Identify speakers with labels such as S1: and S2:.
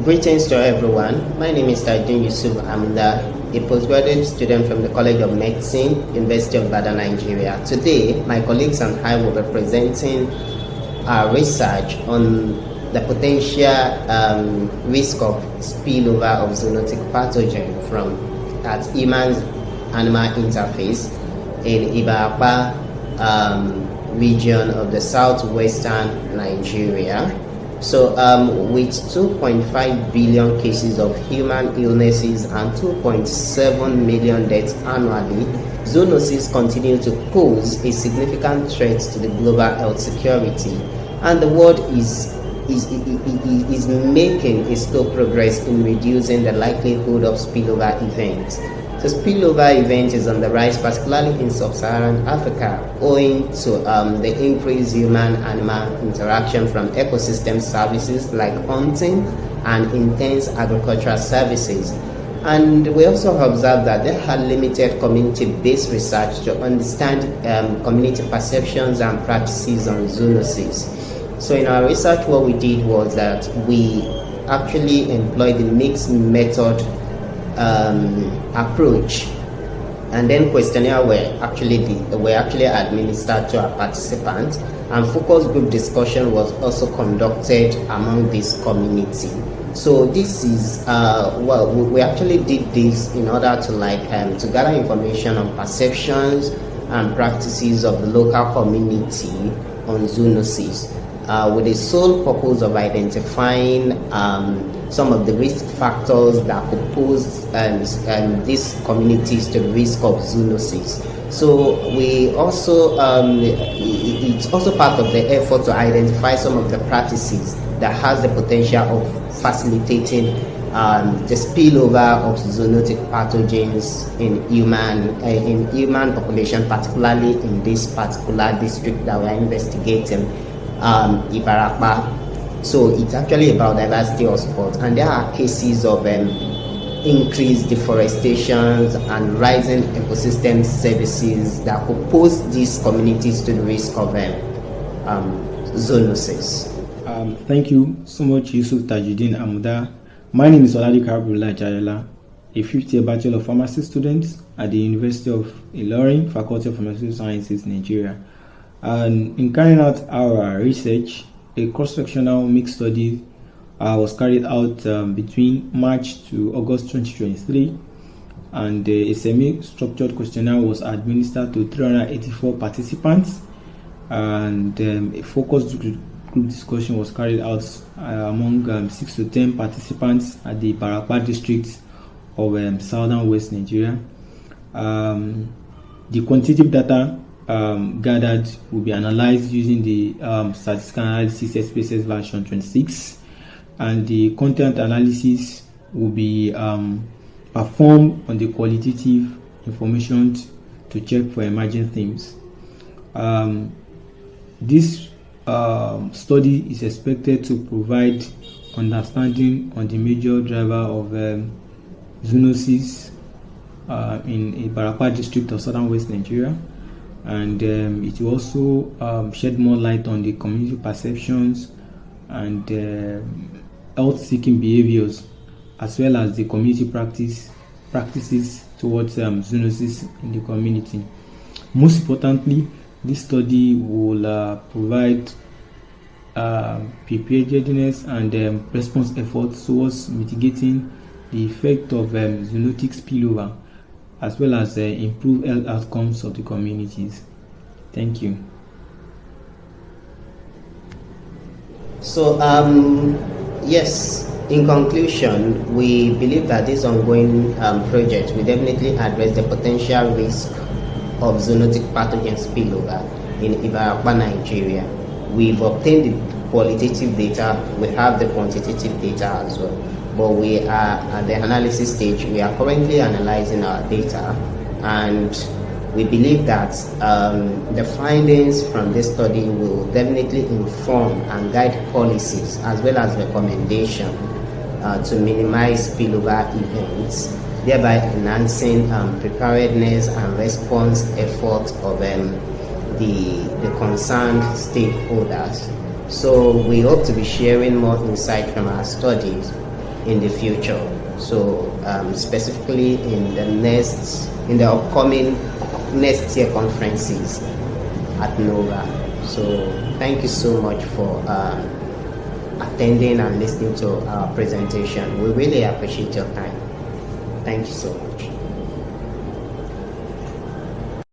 S1: Greetings to everyone. My name is Tajudeen Yusuf Amuda, a postgraduate student from the College of Medicine, University of Ibadan, Nigeria. Today, my colleagues and I will be presenting our research on the potential risk of spillover of zoonotic pathogen from human-animal interface in Ibadan region of the southwestern Nigeria. So with 2.5 billion cases of human illnesses and 2.7 million deaths annually, zoonosis continue to pose a significant threat to the global health security, and the world is making a slow progress in reducing the likelihood of spillover events. The spillover event is on the rise, particularly in sub-Saharan Africa, owing to the increased human-animal interaction from ecosystem services like hunting and intense agricultural services. And we also observe that there are limited community-based research to understand community perceptions and practices on zoonosis. So in our research, what we did was that we actually employed the mixed method approach, and then questionnaire were actually administered to our participants, and focus group discussion was also conducted among this community. So this is we actually did this in order to to gather information on perceptions and practices of the local community on zoonosis, with the sole purpose of identifying some of the risk factors that could pose these communities to the risk of zoonosis. So we also it's also part of the effort to identify some of the practices that has the potential of facilitating the spillover of zoonotic pathogens in human population, particularly in this particular district that we are investigating, Ibadan. So it's actually about diversity hotspots, and there are cases of increased deforestation and rising ecosystem services that could pose these communities to the risk of zoonosis.
S2: Thank you so much, Yusuf Tajudeen Amuda. My name is Oladi Karabula Jayala, a fifth-year Bachelor of Pharmacy student at the University of Ilorin, Faculty of Pharmaceutical Sciences, Nigeria. And in carrying out our research, a cross-sectional mixed study was carried out between March to August 2023, and a semi-structured questionnaire was administered to 384 participants, and a focus group discussion was carried out among 6 to 10 participants at the Ibadan district of southern West Nigeria. The quantitative data gathered will be analyzed using the statistical analysis SPSS version 26, and the content analysis will be performed on the qualitative information to check for emerging themes. This study is expected to provide understanding on the major driver of zoonosis in Ibadan district of southern West Nigeria, and it will also shed more light on the community perceptions and health-seeking behaviors, as well as the community practices towards zoonosis in the community. Most importantly, this study will provide preparedness and response efforts towards mitigating the effect of zoonotic spillover, as well as improve health outcomes of the communities. Thank you.
S1: So, yes, in conclusion, we believe that this ongoing project will definitely address the potential risk of zoonotic pathogen spillover in Ibadan, Nigeria. We've obtained the qualitative data, we have the quantitative data as well, but we are at the analysis stage. We are currently analyzing our data, and we believe that the findings from this study will definitely inform and guide policies as well as recommendations to minimize spillover events, thereby enhancing preparedness and response efforts of the concerned stakeholders. So we hope to be sharing more insight from our studies in the future. So specifically in the upcoming next year conferences at NOVA. So thank you so much for attending and listening to our presentation. We really appreciate your time. Thank you so much.